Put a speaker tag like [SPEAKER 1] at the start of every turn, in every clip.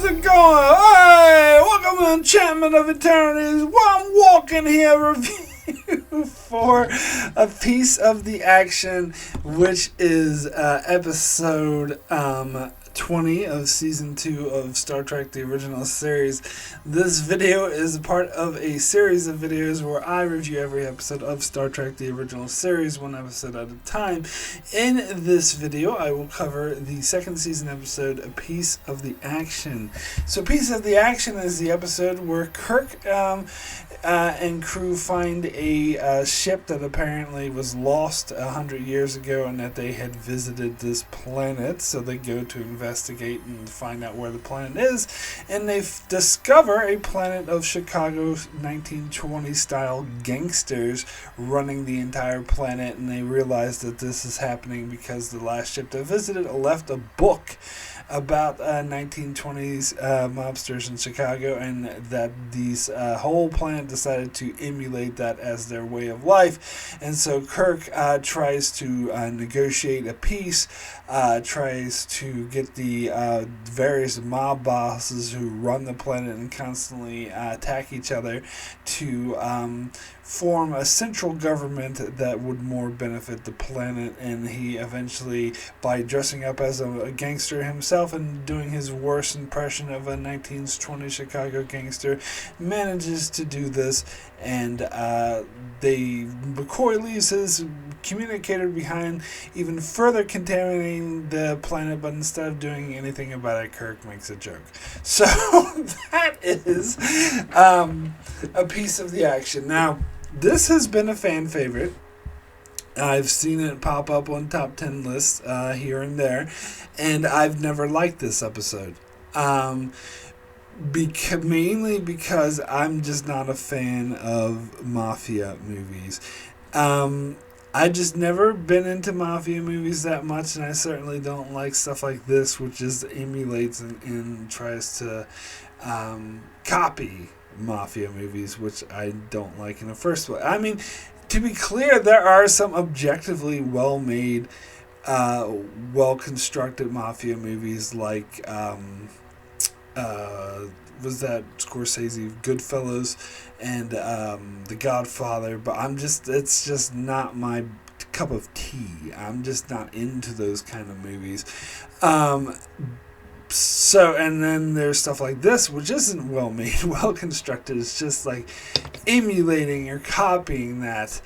[SPEAKER 1] it going? Hey, welcome to Enchantment of Eternities. Well, I'm walking here review for a piece of the action, which is episode 20 of season 2 of Star Trek the Original Series. This video is a part of a series of videos where I review every episode of Star Trek the Original Series, one episode at a time. In this video, I will cover the second season episode, A Piece of the Action. So Piece of the Action is the episode where Kirk and crew find a ship that apparently was lost 100 years ago and that they had visited this planet, so they go to investigate and find out where the planet is, and they discover a planet of Chicago 1920 style gangsters running the entire planet, and they realize that this is happening because the last ship they visited left a book about 1920s mobsters in Chicago, and that these whole planet decided to emulate that as their way of life. And so Kirk tries to negotiate a peace, tries to get the various mob bosses who run the planet and constantly attack each other to form a central government that would more benefit the planet. And he eventually, by dressing up as a gangster himself and doing his worst impression of a 1920s Chicago gangster, manages to do this. And McCoy leaves his communicator behind, even further contaminating the planet, but instead of doing anything about it, Kirk makes a joke. So that is a piece of the action. Now, this has been a fan favorite. I've seen it pop up on top 10 lists here and there, and I've never liked this episode. Mainly because I'm just not a fan of mafia movies. I just never been into mafia movies that much, and I certainly don't like stuff like this, which just emulates and tries to copy mafia movies, which I don't like in the first place. I mean, to be clear, there are some objectively well-made, well-constructed mafia movies, like was that Scorsese, Goodfellas, and The Godfather, but it's just not my cup of tea. I'm just not into those kind of movies. So, and then there's stuff like this, which isn't well made, well constructed. It's just like emulating or copying that,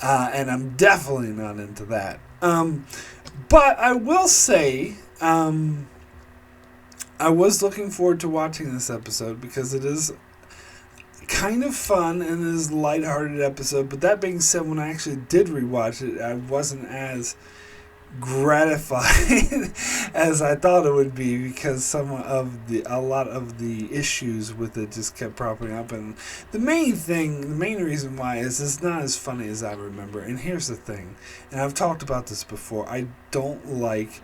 [SPEAKER 1] and I'm definitely not into that. But I will say, I was looking forward to watching this episode because it is kind of fun and it is a lighthearted episode. But that being said, when I actually did rewatch it, I wasn't as gratified as I thought it would be, because a lot of the issues with it just kept propping up. And the main reason why is it's not as funny as I remember. And here's the thing, and I've talked about this before, I don't like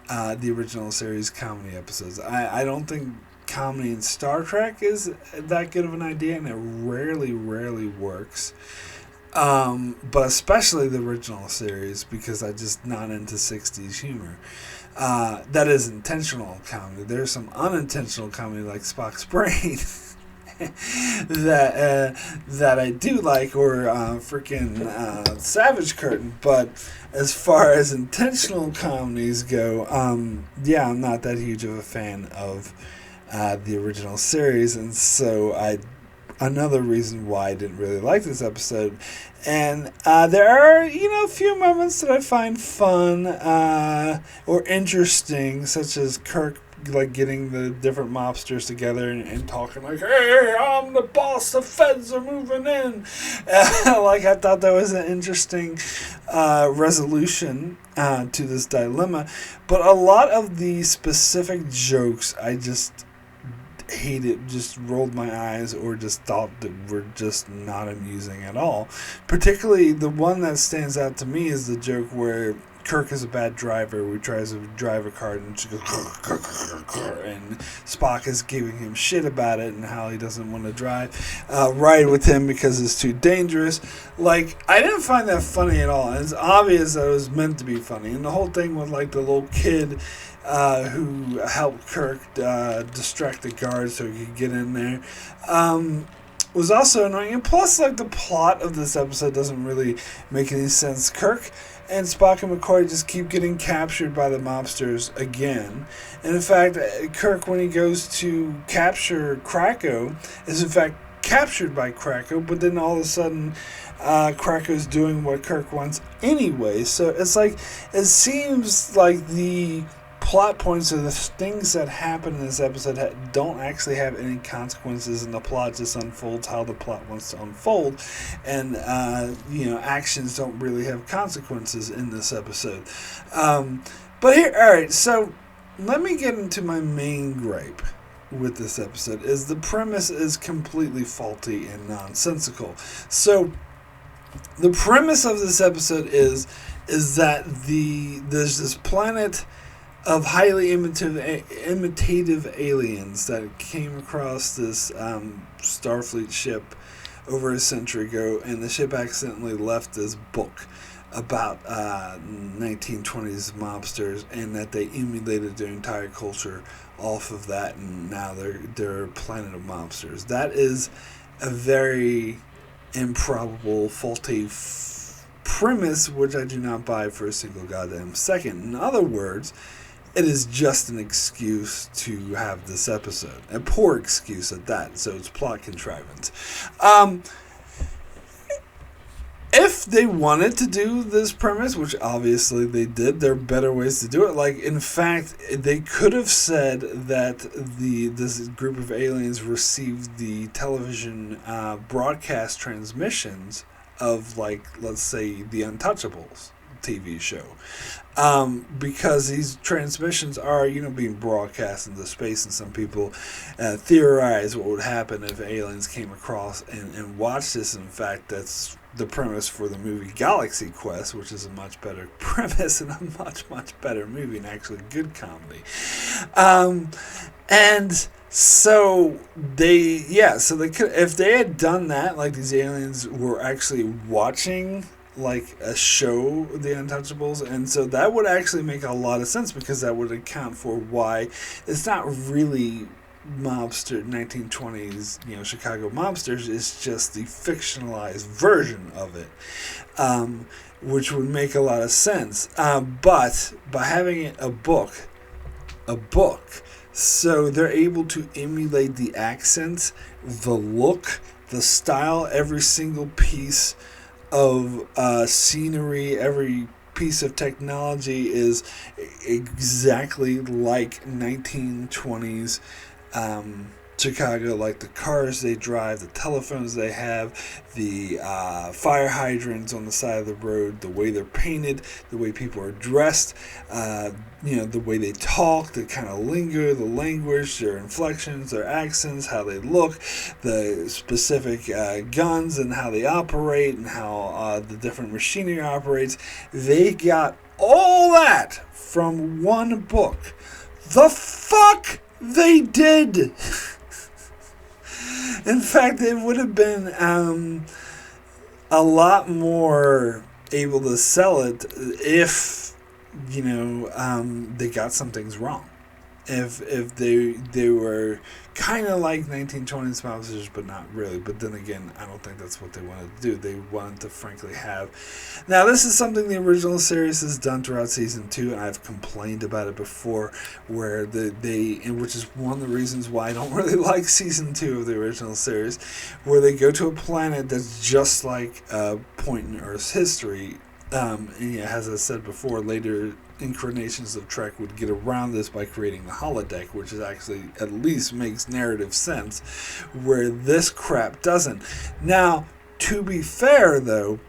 [SPEAKER 1] the original series comedy episodes. I don't think comedy in Star Trek is that good of an idea, and it rarely works. But especially the original series, because I'm just not into 60s humor. That is intentional comedy. There's some unintentional comedy like Spock's Brain that I do like, or freaking Savage Curtain. But as far as intentional comedies go, yeah, I'm not that huge of a fan of the original series, and so another reason why I didn't really like this episode. And there are, a few moments that I find fun or interesting, such as Kirk getting the different mobsters together and talking like, "Hey, I'm the boss, the feds are moving in." I thought that was an interesting resolution to this dilemma. But a lot of the specific jokes, I just hated, just rolled my eyes, or just thought that were just not amusing at all. Particularly the one that stands out to me is the joke where Kirk is a bad driver. He tries to drive a car and she goes, and Spock is giving him shit about it and how he doesn't want to ride with him because it's too dangerous. Like, I didn't find that funny at all. It's obvious that it was meant to be funny. And the whole thing with, like, the little kid who helped Kirk distract the guards so he could get in there was also annoying. And plus, like, the plot of this episode doesn't really make any sense. Kirk and Spock and McCoy just keep getting captured by the mobsters again. And in fact, Kirk, when he goes to capture Krakow, is in fact captured by Krakow, but then all of a sudden Krakow's doing what Kirk wants anyway. So it's like, it seems like the plot points or the things that happen in this episode don't actually have any consequences, and the plot just unfolds how the plot wants to unfold, and actions don't really have consequences in this episode. But here, all right, so let me get into my main gripe with this episode. Is the premise is completely faulty and nonsensical. So the premise of this episode is that there's this planet of highly imitative aliens that came across this Starfleet ship over a century ago, and the ship accidentally left this book about 1920s mobsters, and that they emulated their entire culture off of that, and now they're a planet of mobsters. That is a very improbable, faulty premise, which I do not buy for a single goddamn second. In other words, it is just an excuse to have this episode. A poor excuse at that, so it's plot contrivance. If they wanted to do this premise, which obviously they did, there are better ways to do it. Like, in fact, they could have said that this group of aliens received the television broadcast transmissions of, like, let's say, The Untouchables TV show. Because these transmissions are, being broadcast into space, and some people theorize what would happen if aliens came across and watched this. In fact, that's the premise for the movie Galaxy Quest, which is a much better premise and a much, much better movie, and actually good comedy. And so they could, if they had done that, like these aliens were actually watching like a show, The Untouchables, and so that would actually make a lot of sense, because that would account for why it's not really mobster 1920s Chicago mobsters. It's just the fictionalized version of it, which would make a lot of sense, but by having it a book, so they're able to emulate the accents, the look, the style, every single piece of scenery, every piece of technology is exactly like 1920s Chicago, like the cars they drive, the telephones they have, the fire hydrants on the side of the road, the way they're painted, the way people are dressed, the way they talk, the kind of lingo, the language, their inflections, their accents, how they look, the specific guns and how they operate, and how the different machinery operates. They got all that from one book. The fuck they did! In fact, it would have been a lot more able to sell it if, they got some things wrong. If they were kind of like 1920s mobsters, but not really. But then again, I don't think that's what they wanted to do. They wanted to frankly have... Now, this is something the original series has done throughout season 2, and I've complained about it before, where which is one of the reasons why I don't really like season 2 of the original series, where they go to a planet that's just like a point in Earth's history. As I said before, later incarnations of Trek would get around this by creating the holodeck, which is actually at least makes narrative sense, where this crap doesn't. Now, to be fair, though,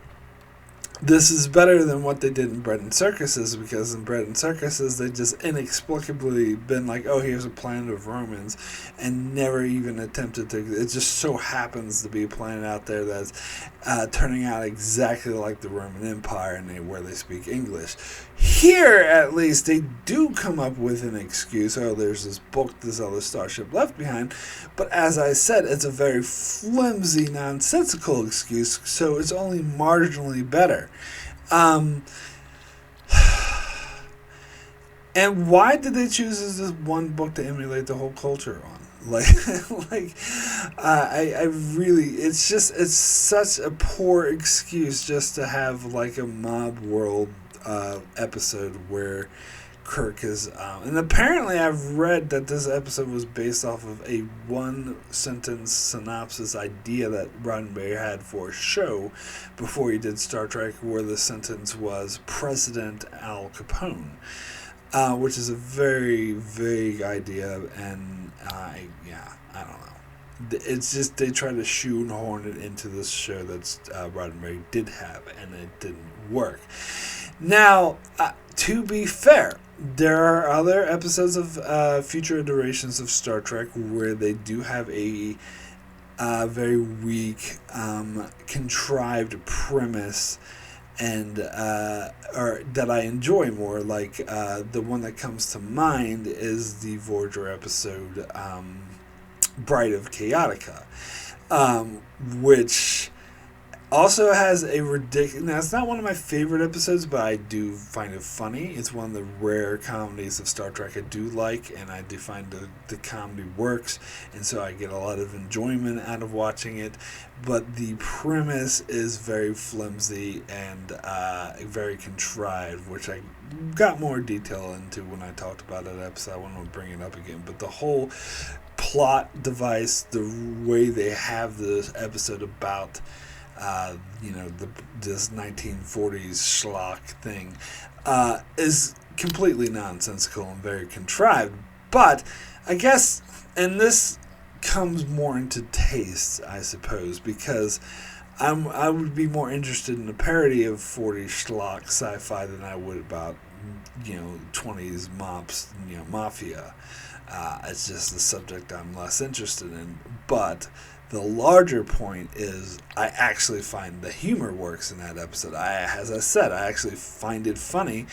[SPEAKER 1] This is better than what they did in Bread and Circuses, because in Bread and Circuses they just inexplicably been like, oh, here's a planet of Romans, and never even attempted to. It just so happens to be a planet out there that's turning out exactly like the Roman Empire, and where they speak English. Here, at least, they do come up with an excuse. Oh, there's this book, this other starship left behind. But as I said, it's a very flimsy, nonsensical excuse, so it's only marginally better. And why did they choose this one book to emulate the whole culture on? I really, it's such a poor excuse just to have like a mob world episode where Kirk is, and apparently I've read that this episode was based off of a one-sentence synopsis idea that Roddenberry had for a show before he did Star Trek, where the sentence was President Al Capone, which is a very vague idea, and I don't know. It's just they try to shoehorn it into this show that Roddenberry did have, and it didn't work. Now, to be fair, there are other episodes of future iterations of Star Trek where they do have a very weak, contrived premise, and or that I enjoy more. Like the one that comes to mind is the Voyager episode Bride of Chaotica, which also has a ridiculous... Now, it's not one of my favorite episodes, but I do find it funny. It's one of the rare comedies of Star Trek I do like, and I do find the comedy works, and so I get a lot of enjoyment out of watching it. But the premise is very flimsy and very contrived, which I got more detail into when I talked about that episode. I won't bring it up again, but the whole plot device, the way they have this episode about... this 1940s schlock thing is completely nonsensical and very contrived. But I guess, and this comes more into taste, I suppose, because I would be more interested in a parody of 40s schlock sci-fi than I would about 20s mafia. It's just the subject I'm less interested in, but the larger point is I actually find the humor works in that episode. As I said, I actually find it funny,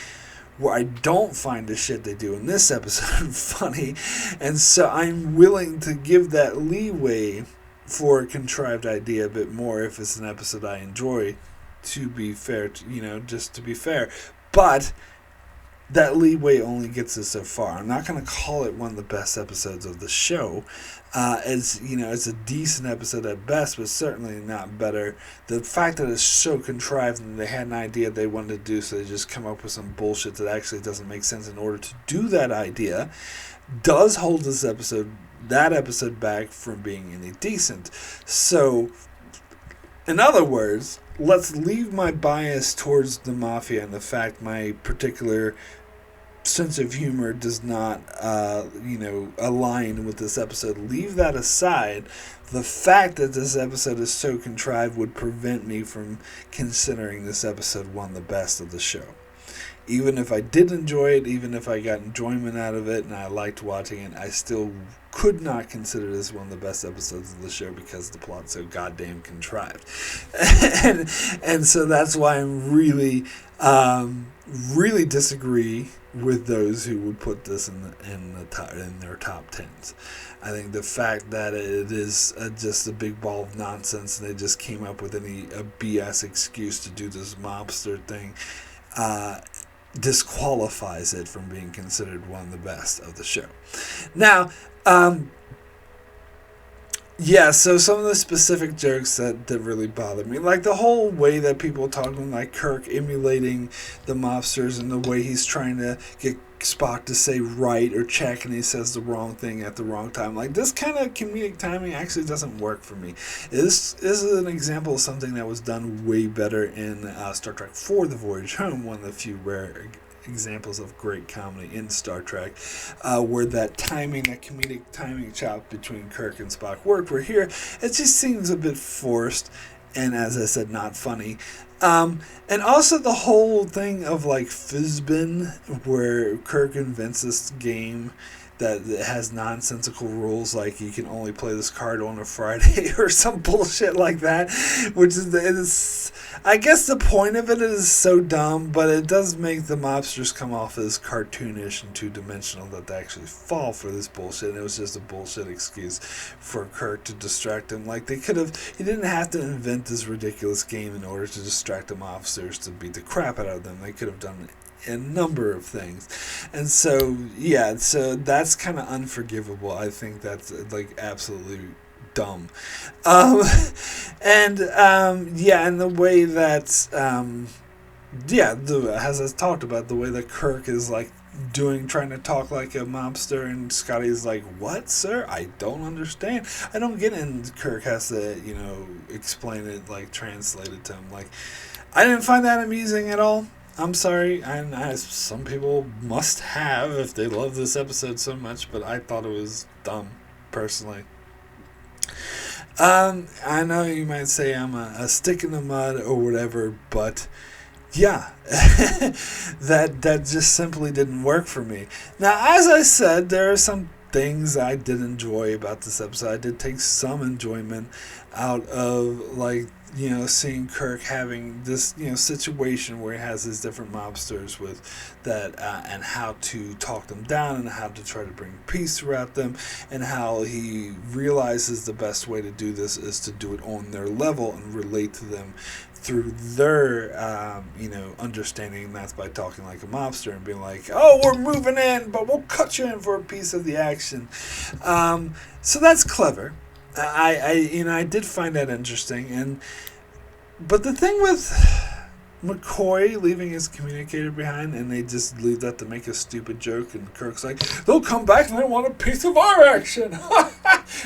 [SPEAKER 1] where I don't find the shit they do in this episode funny, and so I'm willing to give that leeway for a contrived idea a bit more if it's an episode I enjoy, to be fair, just to be fair. But that leeway only gets us so far. I'm not going to call it one of the best episodes of the show. It's a decent episode at best, but certainly not better. The fact that it's so contrived and they had an idea they wanted to do, so they just come up with some bullshit that actually doesn't make sense in order to do that idea, does hold that episode back from being any decent. So, in other words, let's leave my bias towards the Mafia and the fact my particular sense of humor does not, align with this episode. Leave that aside. The fact that this episode is so contrived would prevent me from considering this episode one of the best of the show. Even if I did enjoy it, even if I got enjoyment out of it and I liked watching it, I still could not consider this one of the best episodes of the show because the plot's so goddamn contrived. and so that's why I'm really disagree with those who would put this in their top tens. I think the fact that it is just a big ball of nonsense and they just came up with a BS excuse to do this mobster thing disqualifies it from being considered one of the best of the show. Now, so some of the specific jokes that really bothered me, like the whole way that people talking like Kirk emulating the mobsters and the way he's trying to get Spock to say right or check and he says the wrong thing at the wrong time. Like, this kind of comedic timing actually doesn't work for me. This is an example of something that was done way better in Star Trek IV: The Voyage Home, one of the few rare examples of great comedy in Star Trek, where that comedic timing chop between Kirk and Spock worked. Where here, it just seems a bit forced and, as I said, not funny. And also the whole thing of like Fizbin, where Kirk invents this game that has nonsensical rules, like you can only play this card on a Friday or some bullshit like that, which is I guess the point of it is so dumb, but it does make the mobsters come off as cartoonish and two-dimensional that they actually fall for this bullshit. And it was just a bullshit excuse for Kirk to distract him. Like, he didn't have to invent this ridiculous game in order to distract the mobsters to beat the crap out of them. They could have done a number of things. And so so that's kind of unforgivable. I think that's like absolutely dumb. And the way that as I talked about, the way that Kirk is like trying to talk like a mobster, and Scotty's like, "What, sir? I don't understand. I don't get it." And Kirk has to, explain it, like translate it to him. Like, I didn't find that amusing at all. I'm sorry, and some people must have if they love this episode so much, but I thought it was dumb, personally. I know you might say I'm a stick in the mud or whatever, but yeah, that just simply didn't work for me. Now, as I said, there are some things I did enjoy about this episode. I did take some enjoyment out of, like, seeing Kirk having this, situation where he has his different mobsters with that, and how to talk them down and how to try to bring peace throughout them, and how he realizes the best way to do this is to do it on their level and relate to them through their, understanding. And that's by talking like a mobster and being like, "Oh, we're moving in, but we'll cut you in for a piece of the action." So that's clever. I did find that interesting, but the thing with McCoy leaving his communicator behind, and they just leave that to make a stupid joke, and Kirk's like, "They'll come back and they want a piece of our action,"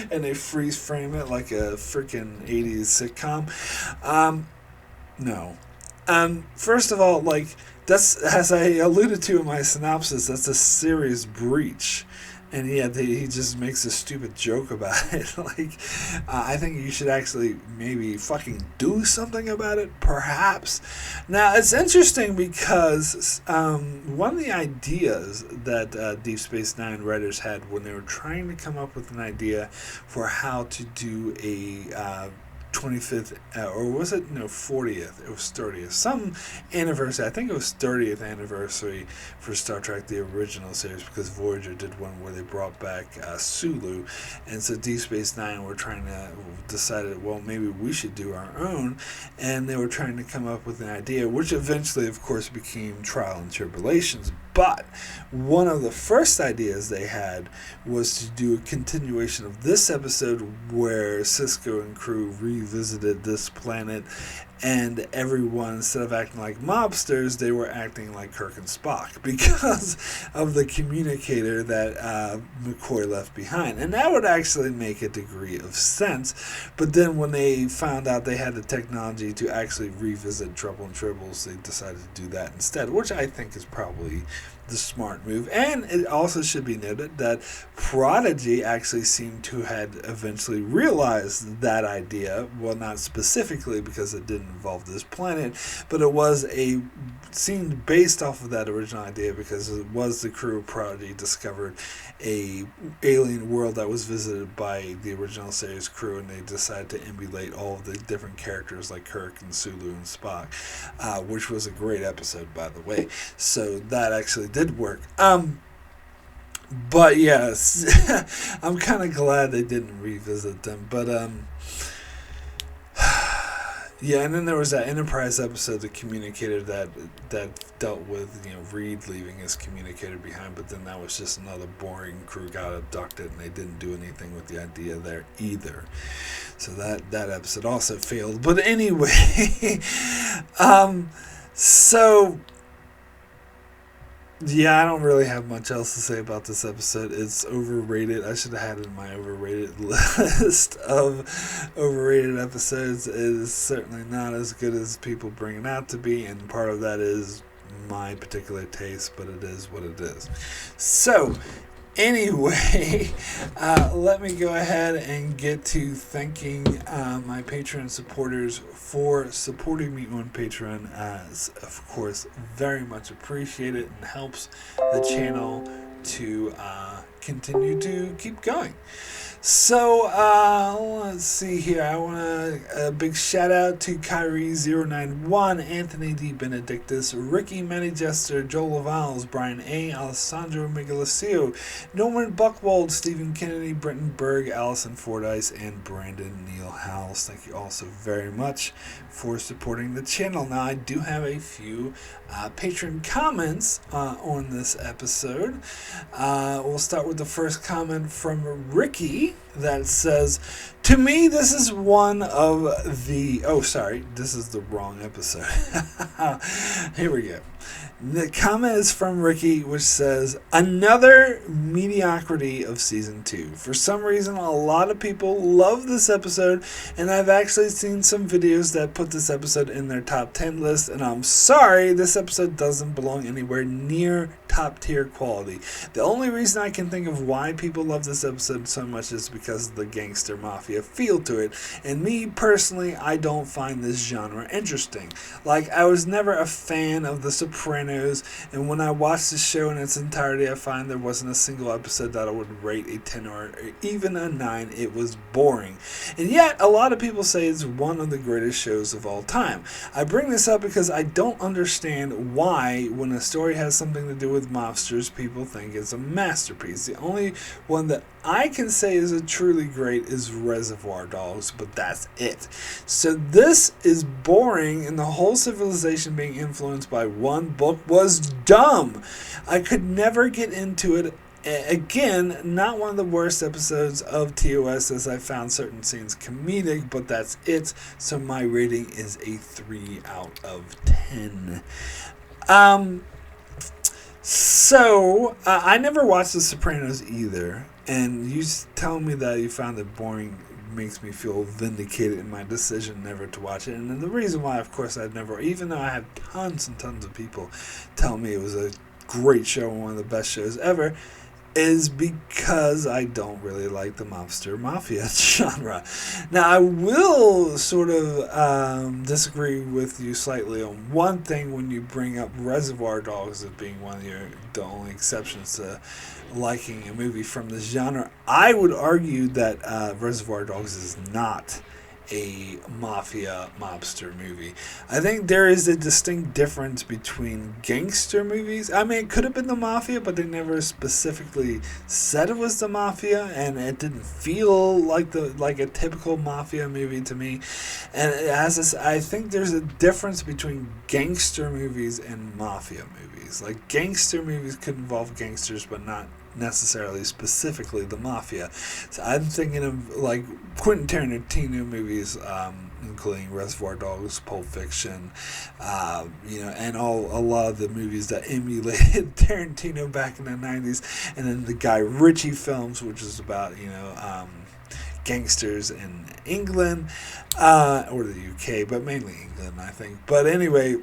[SPEAKER 1] and they freeze frame it like a freaking 80s sitcom. No. First of all, like, that's, as I alluded to in my synopsis, that's a serious breach. And he just makes a stupid joke about it. Like, I think you should actually maybe fucking do something about it, perhaps. Now, it's interesting because one of the ideas that Deep Space Nine writers had when they were trying to come up with an idea for how to do a 25th, or was it, 40th, it was 30th, some anniversary, I think it was 30th anniversary for Star Trek, the original series, because Voyager did one where they brought back Sulu, and so Deep Space Nine were trying to decide, well, maybe we should do our own, and they were trying to come up with an idea, which eventually, of course, became Trial and Tribulations. But one of the first ideas they had was to do a continuation of this episode where Sisko and crew revisited this planet, and everyone, instead of acting like mobsters, they were acting like Kirk and Spock because of the communicator that McCoy left behind. And that would actually make a degree of sense. But then when they found out they had the technology to actually revisit Trouble and Tribbles, they decided to do that instead, which I think is probably the smart move. And it also should be noted that Prodigy actually seemed to had eventually realized that idea. Well, not specifically because it didn't involve this planet, but it seemed based off of that original idea because it was the crew of Prodigy discovered a alien world that was visited by the original series crew, and they decided to emulate all of the different characters like Kirk and Sulu and Spock, which was a great episode, by the way. So that actually did work. But yes, I'm kind of glad they didn't revisit them. But yeah, and then there was that Enterprise episode, the communicator that dealt with Reed leaving his communicator behind. But then that was just another boring crew got abducted, and they didn't do anything with the idea there either. So that episode also failed. But anyway, so. Yeah, I don't really have much else to say about this episode. It's overrated. I should have had it in my overrated list of overrated episodes. It is certainly not as good as people bring it out to be, and part of that is my particular taste, but it is what it is. So, Anyway, let me go ahead and get to thanking my Patreon supporters for supporting me on Patreon. As of course, very much appreciate it and helps the channel to continue to keep going. So, let's see here. I want a big shout out to Kyrie091, Anthony D. Benedictus, Ricky Manijester, Joel Lavals, Brian A., Alessandro Migalacio, Norman Buchwald, Stephen Kennedy, Brenton Berg, Allison Fordyce, and Brandon Neal Howells. Thank you all so very much for supporting the channel. Now, I do have a few Patreon comments on this episode. We'll start with the first comment from Ricky that says, "To me, this is one of the..." Oh, sorry, this is the wrong episode. Here we go. The comment is from Ricky, which says, "Another mediocrity of season 2. For some reason, a lot of people love this episode, and I've actually seen some videos that put this episode in their top 10 list, and I'm sorry, this episode doesn't belong anywhere near top tier quality. The only reason I can think of why people love this episode so much is because of the gangster mafia feel to it, and me personally, I don't find this genre interesting. Like, I was never a fan of The Sopranos, and when I watched the show in its entirety, I find there wasn't a single episode that I would rate a 10 or even a 9. It was boring. And yet, a lot of people say it's one of the greatest shows of all time. I bring this up because I don't understand why, when a story has something to do with mobsters, people think it's a masterpiece. The only one that I can say is a truly great is Reservoir Dogs, but that's it. So this is boring, and the whole civilization being influenced by one book was dumb. I could never get into it. Again, not one of the worst episodes of TOS, as I found certain scenes comedic, but that's it. So my rating is a 3 out of 10. I never watched The Sopranos either, and you telling me that you found it boring makes me feel vindicated in my decision never to watch it. And the reason why, of course, I'd never, even though I have tons and tons of people tell me it was a great show and one of the best shows ever, is because I don't really like the mobster mafia genre. Now, I will sort of disagree with you slightly on one thing when you bring up Reservoir Dogs as being one of the only exceptions to liking a movie from this genre. I would argue that Reservoir Dogs is not a mobster movie. I think there is a distinct difference between gangster movies. I mean, it could have been the mafia, but they never specifically said it was the mafia, and it didn't feel like a typical mafia movie to me. And it has this, I think there's a difference between gangster movies and mafia movies. Like, gangster movies could involve gangsters, but not necessarily specifically the mafia. So I'm thinking of like Quentin Tarantino movies, including Reservoir Dogs, Pulp Fiction, and a lot of the movies that emulated Tarantino back in the 90s, and then the Guy Ritchie films, which is about gangsters in England or the UK, but mainly England, I think. But anyway,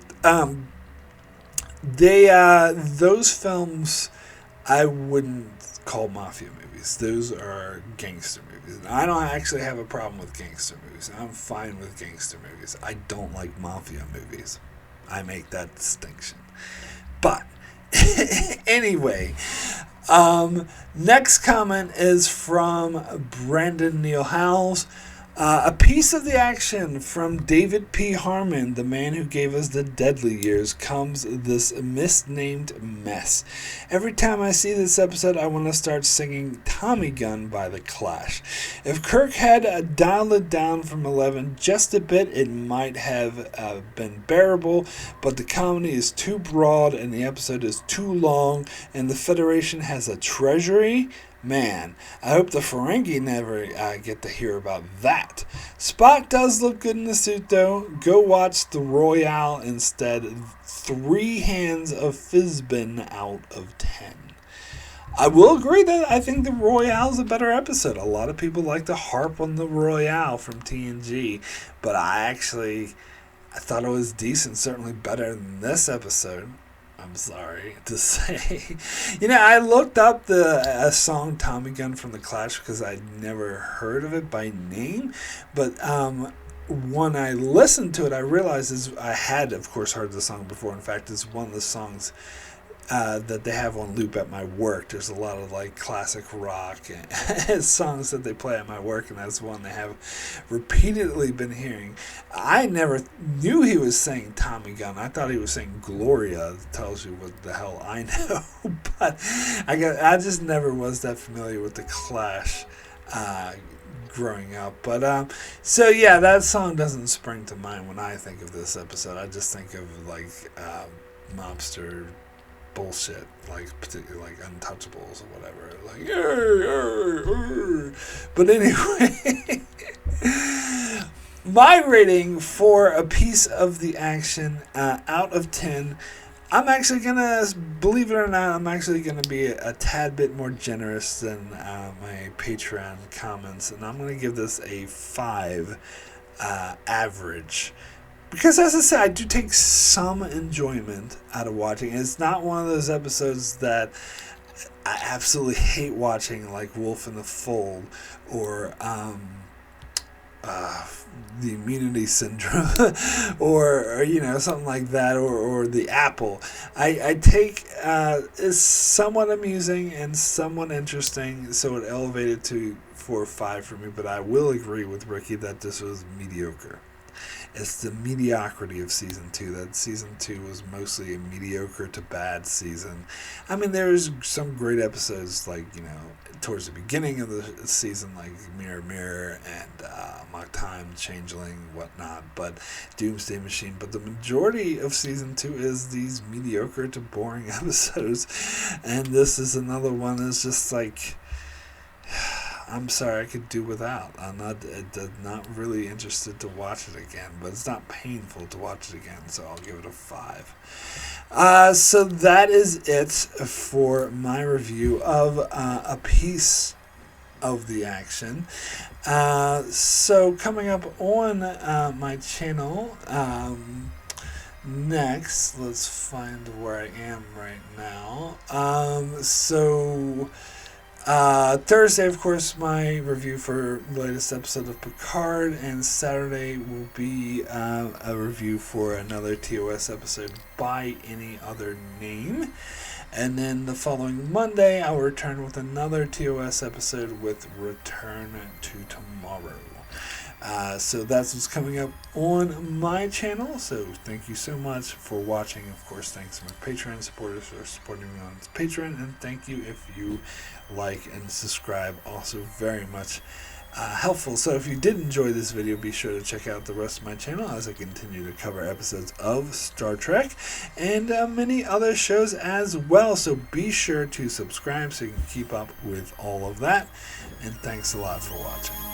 [SPEAKER 1] those films I wouldn't call mafia movies. Those are gangster movies. And I don't actually have a problem with gangster movies. I'm fine with gangster movies. I don't like mafia movies. I make that distinction. But anyway, next comment is from Brandon Neal Howells. A piece of the action from David P. Harmon, the man who gave us the Deadly Years, comes this misnamed mess. Every time I see this episode, I want to start singing Tommy Gun by The Clash. If Kirk had dialed it down from 11 just a bit, it might have been bearable, but the comedy is too broad and the episode is too long, and the Federation has a treasury. Man, I hope the Ferengi never get to hear about that. Spock does look good in the suit, though. Go watch The Royale instead. 3 hands of Fizbin out of 10. I will agree that I think The Royale is a better episode. A lot of people like to harp on The Royale from TNG, but I thought it was decent, certainly better than this episode. I'm sorry to say. I looked up the song Tommy Gun from The Clash because I'd never heard of it by name. But when I listened to it, I realized I had, of course, heard the song before. In fact, it's one of the songs that they have on loop at my work. There's a lot of like classic rock and songs that they play at my work, and that's one they have repeatedly been hearing. I never knew he was saying Tommy Gun. I thought he was saying Gloria. That tells you what the hell I know. But I just never was that familiar with the Clash growing up. But so yeah, that song doesn't spring to mind when I think of this episode. I just think of like mobster bullshit, like particularly like Untouchables or whatever, like but anyway, my rating for A Piece of the Action out of 10, I'm actually gonna, believe it or not, I'm actually gonna be a tad bit more generous than my Patreon comments, and I'm gonna give this a 5 average. Because, as I said, I do take some enjoyment out of watching. It's not one of those episodes that I absolutely hate watching, like Wolf in the Fold or the Immunity Syndrome or something like that, or The Apple. I take it's somewhat amusing and somewhat interesting, so it elevated to 4 or 5 for me. But I will agree with Ricky that this was mediocre. It's the mediocrity of season 2. That season 2 was mostly a mediocre to bad season. I mean, there's some great episodes, like, towards the beginning of the season, like Mirror Mirror and Mock Time, Changeling, whatnot, but Doomsday Machine. But the majority of season 2 is these mediocre to boring episodes. And this is another one that's just like, I'm sorry, I could do without. I'm not really interested to watch it again, but it's not painful to watch it again, so I'll give it a 5. So that is it for my review of A Piece of the Action. So coming up on my channel next, let's find where I am right now. Thursday, of course, my review for the latest episode of Picard, and Saturday will be a review for another TOS episode by any other name. And then the following Monday, I'll return with another TOS episode with Return to Tomorrow. So that's what's coming up on my channel. So thank you so much for watching. Of course, thanks to my Patreon supporters for supporting me on Patreon. And thank you if you like and subscribe. Also very much helpful. So if you did enjoy this video, be sure to check out the rest of my channel as I continue to cover episodes of Star Trek and many other shows as well. So be sure to subscribe so you can keep up with all of that. And thanks a lot for watching.